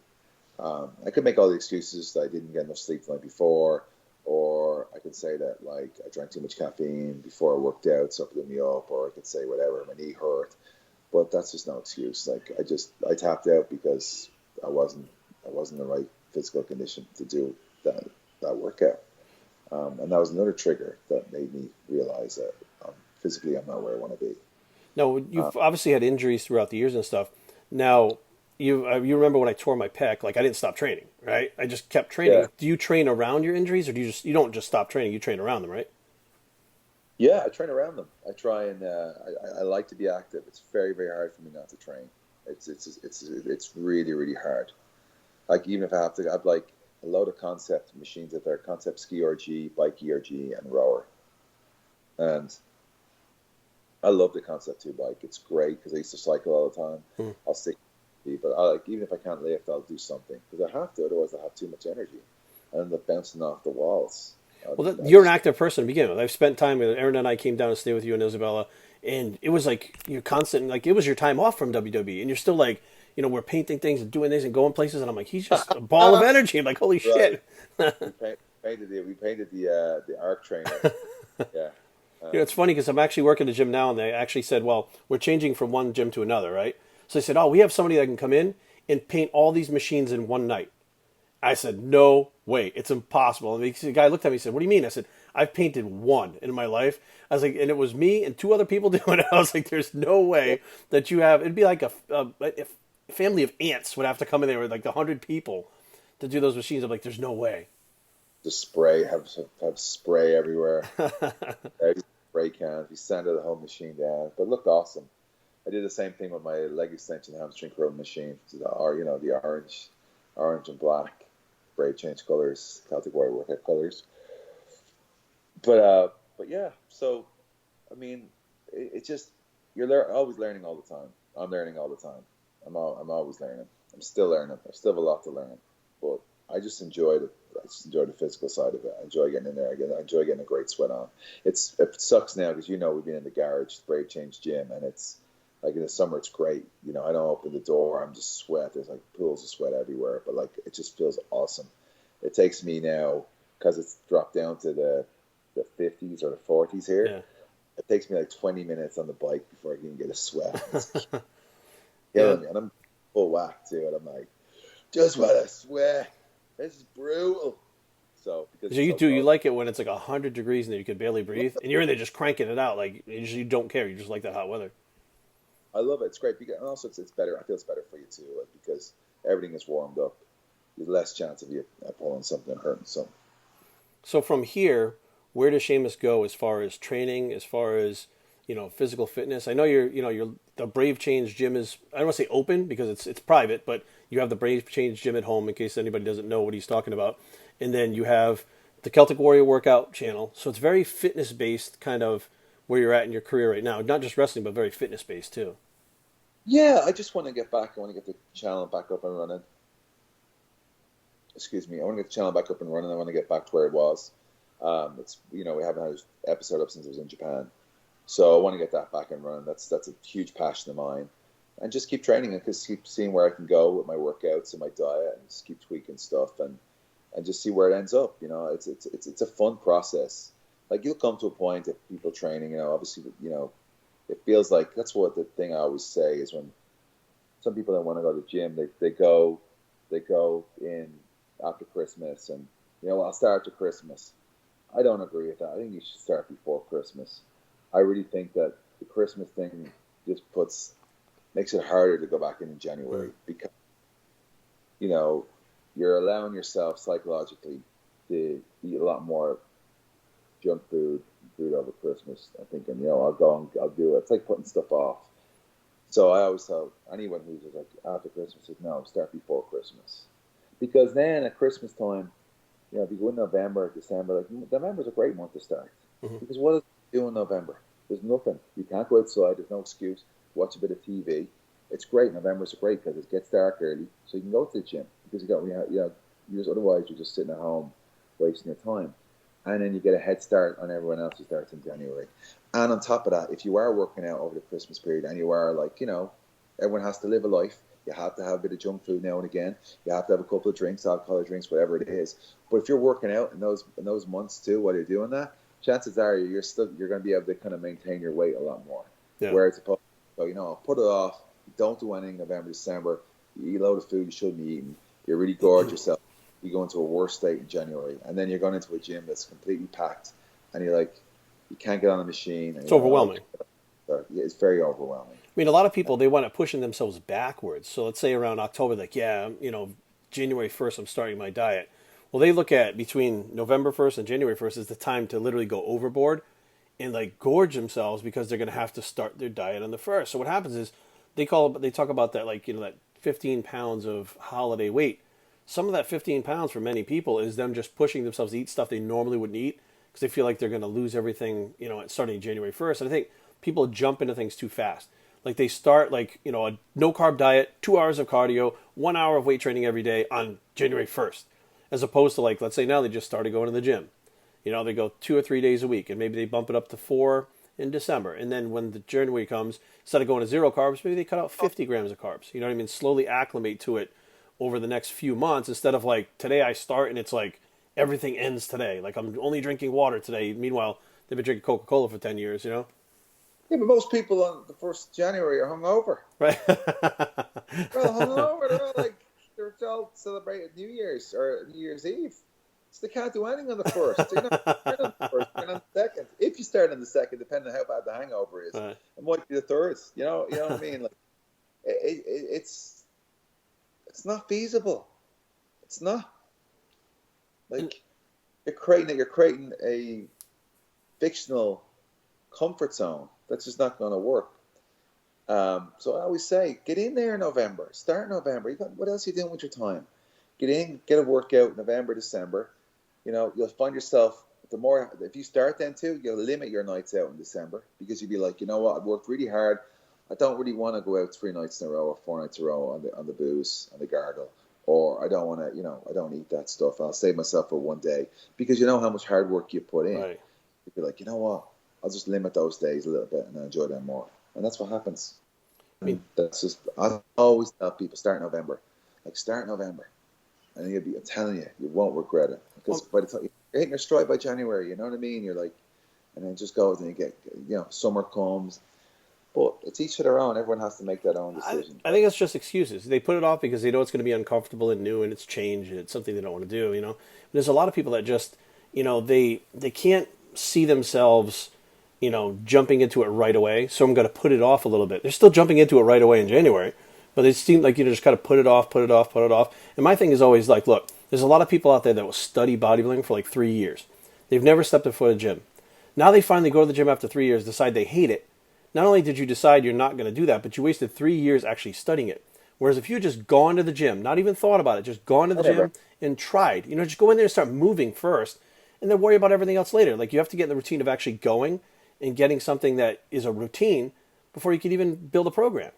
I could make all the excuses that I didn't get enough sleep the night before, or I could say that like I drank too much caffeine before I worked out, so it blew me up, or I could say whatever, my knee hurt. But that's just no excuse. Like I tapped out because I wasn't in the right physical condition to do that workout. And that was another trigger that made me realize that physically I'm not where I want to be. Now, you've obviously had injuries throughout the years and stuff. Now, you remember when I tore my pec? Like I didn't stop training, right? I just kept training. Yeah. Do you train around your injuries, or you don't just stop training? You train around them, right? Yeah, I train around them. I try and I like to be active. It's very, very hard for me not to train. It's really, really hard. Like even if I have like a load of concept machines out there, concept ski RG, bike ERG, and rower. And I love the concept 2 bike. It's great because I used to cycle all the time. I'll stick, but even if I can't lift, I'll do something because I have to. Otherwise, I have too much energy. I end up bouncing off the walls. Well, you're an active person to begin with. I've spent time with Aaron and I came down to stay with you and Isabella, and it was like you're constant, like it was your time off from WWE, and you're still like, we're painting things and doing things and going places, and I'm like, he's just a ball of energy. I'm like, holy shit. We painted the arc trainer. Yeah. It's funny because I'm actually working the gym now, and they actually said, well, we're changing from one gym to another, right? So they said, oh, we have somebody that can come in and paint all these machines in one night. I said, no way, it's impossible. And the guy looked at me and said, what do you mean? I said, I've painted one in my life. I was like, and it was me and 2 other people doing it. I was like, there's no way that you have, it'd be like a family of ants would have to come in there with like 100 people to do those machines. I'm like, there's no way. The spray, have spray everywhere. Spray cans, we sanded the whole machine down. But it looked awesome. I did the same thing with my leg extension hamstring curl machine. The orange and black. Brave change colors, Celtic Warrior workout colors. But yeah, so I mean, it's just you're always learning all the time. I'm learning all the time. I'm always learning. I'm still learning. I still have a lot to learn, but I just enjoy the physical side of it. I enjoy getting in there. I enjoy getting a great sweat on. It sucks now because we've been in the garage, Brave Change gym, and it's like in the summer it's great. I don't open the door. I'm just sweat. There's like pools of sweat everywhere, but like it just feels awesome. It takes me now because it's dropped down to the 50s or the 40s here. Yeah. It takes me like 20 minutes on the bike before I can get a sweat. It's killing me, and I'm full whack too. And I'm like, just want to sweat. This is brutal. So you like it when it's like 100 degrees and you can barely breathe, and you're in there just cranking it out. Like you don't care. You just like that hot weather. I love it. It's great because, and also it's better. I feel it's better for you too, like, because everything is warmed up. There's less chance of you pulling something and hurting something. So from here, where does SHEAMUS go as far as training, as far as physical fitness? I know you're the Brave Change gym is, I don't want to say open because it's private, but you have the Brave Change gym at home in case anybody doesn't know what he's talking about, and then you have the Celtic Warrior workout channel. So it's very fitness based, kind of where you're at in your career right now. Not just wrestling, but very fitness based too. Yeah, I just want to get back. I want to get the channel back up and running. excuse me, I want to get the channel back up and running. I want to get back to where it was. It's, we haven't had an episode up since I was in Japan, so I want to get that back and running. That's a huge passion of mine, and just keep training and just keep seeing where I can go with my workouts and my diet, and just keep tweaking stuff and just see where it ends up. It's a fun process. Like, you'll come to a point of people training. Obviously, it feels like, that's what the thing I always say is, when some people that want to go to the gym, they go in after Christmas, and I'll start after Christmas. I don't agree with that. I think you should start before Christmas. I really think that the Christmas thing just makes it harder to go back in January, because you're allowing yourself psychologically to eat a lot more junk food over Christmas. I'm thinking, I'll go and I'll do it. It's like putting stuff off. So I always tell anyone who's like after Christmas, says, no, start before Christmas, because then at Christmas time, if you go in November, December, like November's a great month to start, because what does it do in November? There's nothing. You can't go outside. There's no excuse. Watch a bit of TV. It's great. November's great because it gets dark early, so you can go to the gym, because otherwise you're just sitting at home wasting your time. And then you get a head start on everyone else who starts in January. And on top of that, if you are working out over the Christmas period, and you are like, everyone has to live a life. You have to have a bit of junk food now and again. You have to have a couple of drinks, alcoholic drinks, whatever it is. But if you're working out in those months too, while you're doing that, chances are you're going to be able to kind of maintain your weight a lot more. Yeah. Whereas, I'll put it off. Don't do anything November, December. You eat a load of food you shouldn't be eating. You really gorge yourself. You go into a worse state in January, and then you're going into a gym that's completely packed, and you're like, you can't get on the machine. And it's overwhelming. It's very overwhelming. I mean, a lot of people, they wind up pushing themselves backwards. So let's say around October, like, January 1st, I'm starting my diet. Well, they look at between November 1st and January 1st is the time to literally go overboard and like gorge themselves, because they're going to have to start their diet on the 1st. So what happens is they talk about that, like, that 15 pounds of holiday weight. Some of that 15 pounds for many people is them just pushing themselves to eat stuff they normally wouldn't eat, because they feel like they're going to lose everything, starting January 1st. And I think people jump into things too fast. Like, they start a no carb diet, 2 hours of cardio, 1 hour of weight training every day on January 1st, as opposed to, like, let's say now they just started going to the gym. They go 2 or 3 days a week, and maybe they bump it up to 4 in December. And then when the January comes, instead of going to 0 carbs, maybe they cut out 50 grams of carbs. You know what I mean? Slowly acclimate to it over the next few months, instead of like, today I start and it's like everything ends today. Like, I'm only drinking water today. Meanwhile, they've been drinking Coca-Cola for 10 years, Yeah, but most people on the 1st of January are hungover. Right. They're all hungover. They're all celebrating New Year's or New Year's Eve. So they can't do anything on the 1st. You're not on the 1st, you're on the 2nd. If you start on the 2nd, depending on how bad the hangover is, it might be the 3rd. You know what I mean? Like, it's not feasible. It's not. Like, you're creating a fictional comfort zone that's just not going to work. So I always say, get in there in November. Start in November. What else are you doing with your time? Get in, get a workout November, December. You'll find yourself, if you start then too, you'll limit your nights out in December, because you'll be like, I've worked really hard. I don't really want to go out 3 nights in a row or 4 nights in a row on the booze, on the gargle, or I don't want to, I don't eat that stuff. I'll save myself for one day, because you know how much hard work you put in. Right. You'd be like, you know what? I'll just limit those days a little bit and enjoy them more. And that's what happens. I always tell people, start November. Like, start November. And I'm telling you, you won't regret it. Because by the time you're hitting your stride by January, you know what I mean? You're like, and then it just goes, and you get, summer comes. But it's each to their own. Everyone has to make that own decision. I think it's just excuses. They put it off because they know it's going to be uncomfortable and new, and it's change, and it's something they don't want to do. But there's a lot of people that just, they can't see themselves, jumping into it right away. So I'm going to put it off a little bit. They're still jumping into it right away in January, but it seems like just kind of put it off. And my thing is always like, look, there's a lot of people out there that will study bodybuilding for like 3 years. They've never stepped a foot in a gym. Now they finally go to the gym after 3 years, decide they hate it. Not only did you decide you're not going to do that, but you wasted 3 years actually studying it. Whereas if you had just gone to the gym, not even thought about it, just gone to the gym and tried, just go in there and start moving first, and then worry about everything else later. Like, you have to get in the routine of actually going and getting something that is a routine before you can even build a program.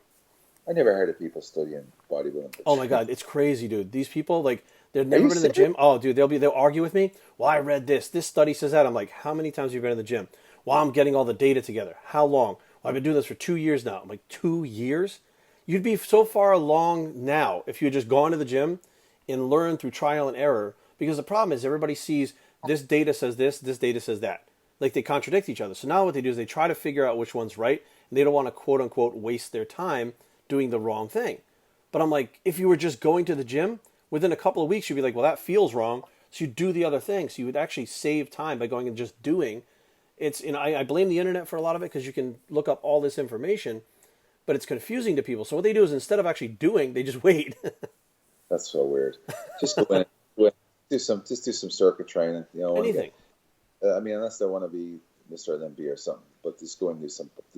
I never heard of people studying bodybuilding. Oh my God, it's crazy, dude. These people, like, They've never been in the gym. Oh, dude, they'll argue with me. Well, I read this. This study says that. I'm like, how many times have you been in the gym? Well, I'm getting all the data together. How long? Well, I've been doing this for 2 years now. I'm like, 2 years? You'd be so far along now if you had just gone to the gym and learned through trial and error. Because the problem is everybody sees this data says this data says that. Like they contradict each other. So now what they do is they try to figure out which one's right, and they don't want to quote unquote waste their time doing the wrong thing. But I'm like, if you were just going to the gym, within a couple of weeks you'd be like, well, that feels wrong. So you do the other thing. So you would actually save time by going and just doing. It's, I blame the internet for a lot of it because you can look up all this information, but it's confusing to people. So what they do is instead of actually doing, they just wait. That's so weird. Just go in, do some circuit training. You know, anything. I mean, unless they want to be Mr. Olympia or something, but just go and do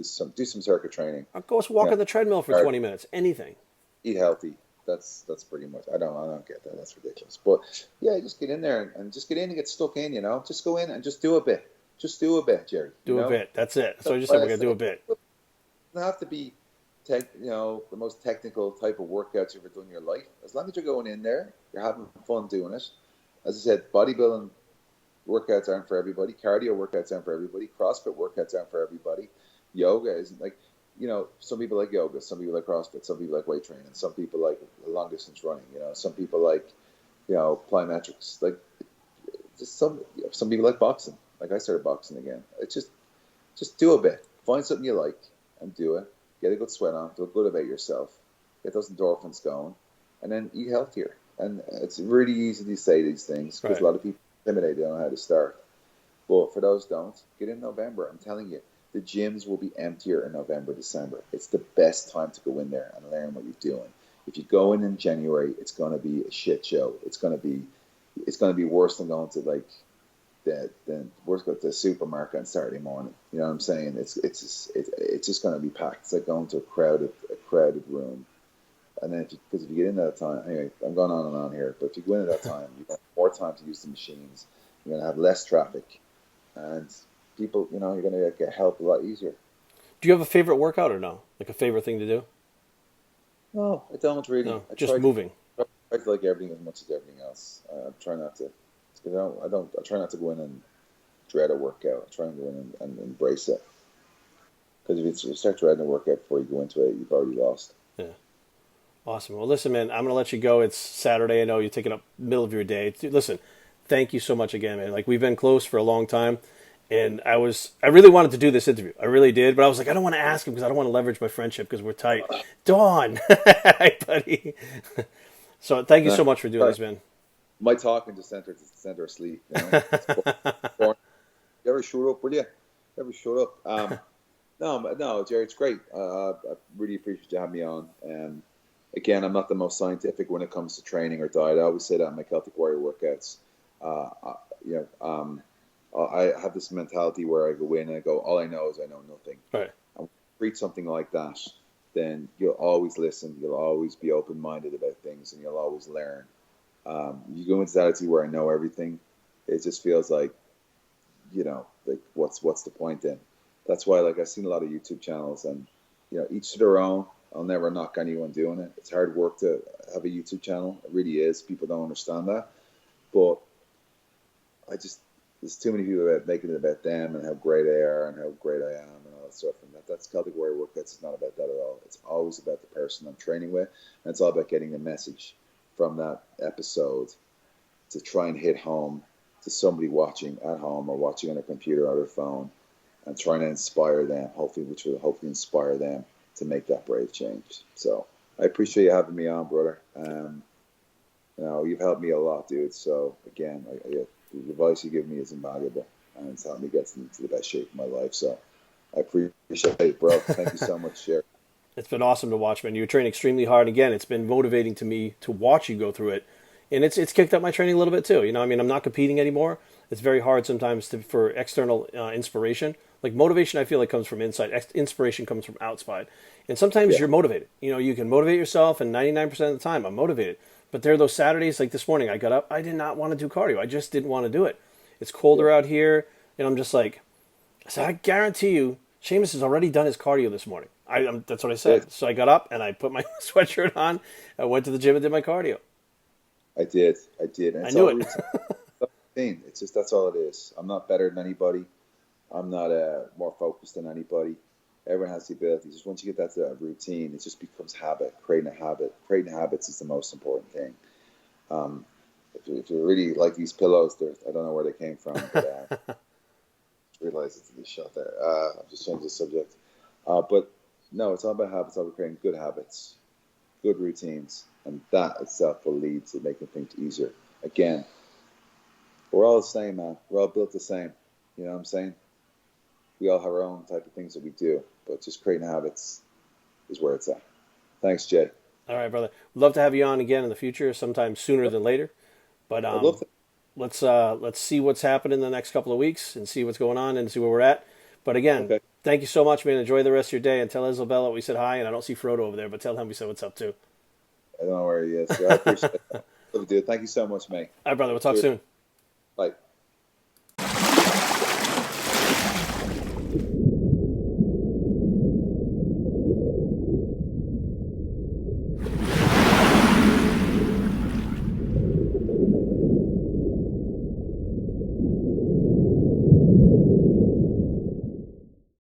some circuit training. I'll go walk on the treadmill for 20 minutes. Anything. Eat healthy. That's pretty much. I don't get that. That's ridiculous. But yeah, just get in there and just get in and get stuck in. You know, just go in and just do a bit. Just do a bit, Jerry. Do a bit. That's it. So I just said we're gonna do a bit. It doesn't have to be, the most technical type of workouts you've ever done in your life. As long as you're going in there, you're having fun doing it. As I said, bodybuilding workouts aren't for everybody. Cardio workouts aren't for everybody. CrossFit workouts aren't for everybody. Yoga isn't like, some people like yoga, some people like CrossFit, some people like weight training, some people like long distance running. Some people like, plyometrics. Like, just some people like boxing. Like I started boxing again. It's just do a bit. Find something you like and do it. Get a good sweat on. Feel good about yourself. Get those endorphins going, and then eat healthier. And it's really easy to say these things because a lot of people are intimidated. They don't know how to start. But for those who don't, get in November. I'm telling you, the gyms will be emptier in November, December. It's the best time to go in there and learn what you're doing. If you go in January, it's going to be a shit show. It's going to be worse than going to then we're going to the supermarket on Saturday morning. You know what I'm saying? It's just going to be packed. It's like going to a crowded room. And then because if you get in at that time, anyway, I'm going on and on here. But if you go in at that time, you have more time to use the machines. You're going to have less traffic, and people, you're going to get help a lot easier. Do you have a favorite workout or no? Like a favorite thing to do? No, I don't really. No, just moving. I like everything as much as everything else. I try not to. I try not to go in and dread a workout. I try and go in and embrace it. Because if you start dreading a workout before you go into it, you've already lost. Yeah. Awesome. Well, listen, man, I'm going to let you go. It's Saturday. I know you're taking up the middle of your day. Listen, thank you so much again, man. Like, we've been close for a long time. And I really wanted to do this interview. I really did. But I was like, I don't want to ask him because I don't want to leverage my friendship because we're tight. Dawn. Hi, buddy. So thank you so much for doing this, man. My talking just sent her asleep. You ever shut up, will you? Ever shut up? No, Jerry, it's great. I really appreciate you having me on. Again, I'm not the most scientific when it comes to training or diet. I always say that in my Celtic Warrior workouts. I have this mentality where I go in and I go, all I know is I know nothing. Right. And when you treat something like that, then you'll always listen. You'll always be open-minded about things, and you'll always learn. You go into that attitude where I know everything, it just feels like, like what's the point then? That's why, like, I've seen a lot of YouTube channels, and each to their own. I'll never knock anyone doing it. It's hard work to have a YouTube channel. It really is. People don't understand that, but there's too many people making it about them and how great they are and how great I am and all that stuff. And that's Celtic Warrior work. It's not about that at all. It's always about the person I'm training with, and it's all about getting the message from that episode to try and hit home to somebody watching at home or watching on a computer or their phone, and trying to inspire them, which will hopefully inspire them to make that brave change. So I appreciate you having me on, brother. You've helped me a lot, dude. So again, the advice you give me is invaluable, and it's helped me get into the best shape of my life. So I appreciate it, bro. Thank you so much, Sherry. It's been awesome to watch, man. You train extremely hard. Again, it's been motivating to me to watch you go through it. And it's kicked up my training a little bit too. I'm not competing anymore. It's very hard sometimes for external inspiration. Like motivation, I feel like comes from inside. Inspiration comes from outside. And sometimes you're motivated. You can motivate yourself, and 99% of the time I'm motivated. But there are those Saturdays, like this morning, I got up. I did not want to do cardio. I just didn't want to do it. It's colder out here. And I'm just like, I guarantee you, Seamus has already done his cardio this morning. That's what I said. So I got up and I put my sweatshirt on. I went to the gym and did my cardio. I did. And I it's knew all it. routine. It's just that's all it is. I'm not better than anybody. I'm not more focused than anybody. Everyone has the ability. Just once you get that to a routine, it just becomes habit. Creating a habit. Creating habits is the most important thing. If you really like these pillows, I don't know where they came from, but just realized it's the shot there. I've just changed the subject. But no, it's all about habits. It's all about creating good habits, good routines, and that itself will lead to making things easier. Again, we're all the same, man. We're all built the same. You know what I'm saying? We all have our own type of things that we do, but just creating habits is where it's at. Thanks, Jay. All right, brother. Love to have you on again in the future, sometime sooner than later. But I'd love to. let's see what's happening in the next couple of weeks and see what's going on and see where we're at. But again, Okay. thank you so much, man. Enjoy the rest of your day, and tell Isabella we said hi. And I don't see Frodo over there, but tell him we said what's up too. I don't know where he is. So I appreciate it. Love to do it. Thank you so much, mate. All right, brother. We'll talk soon. Bye.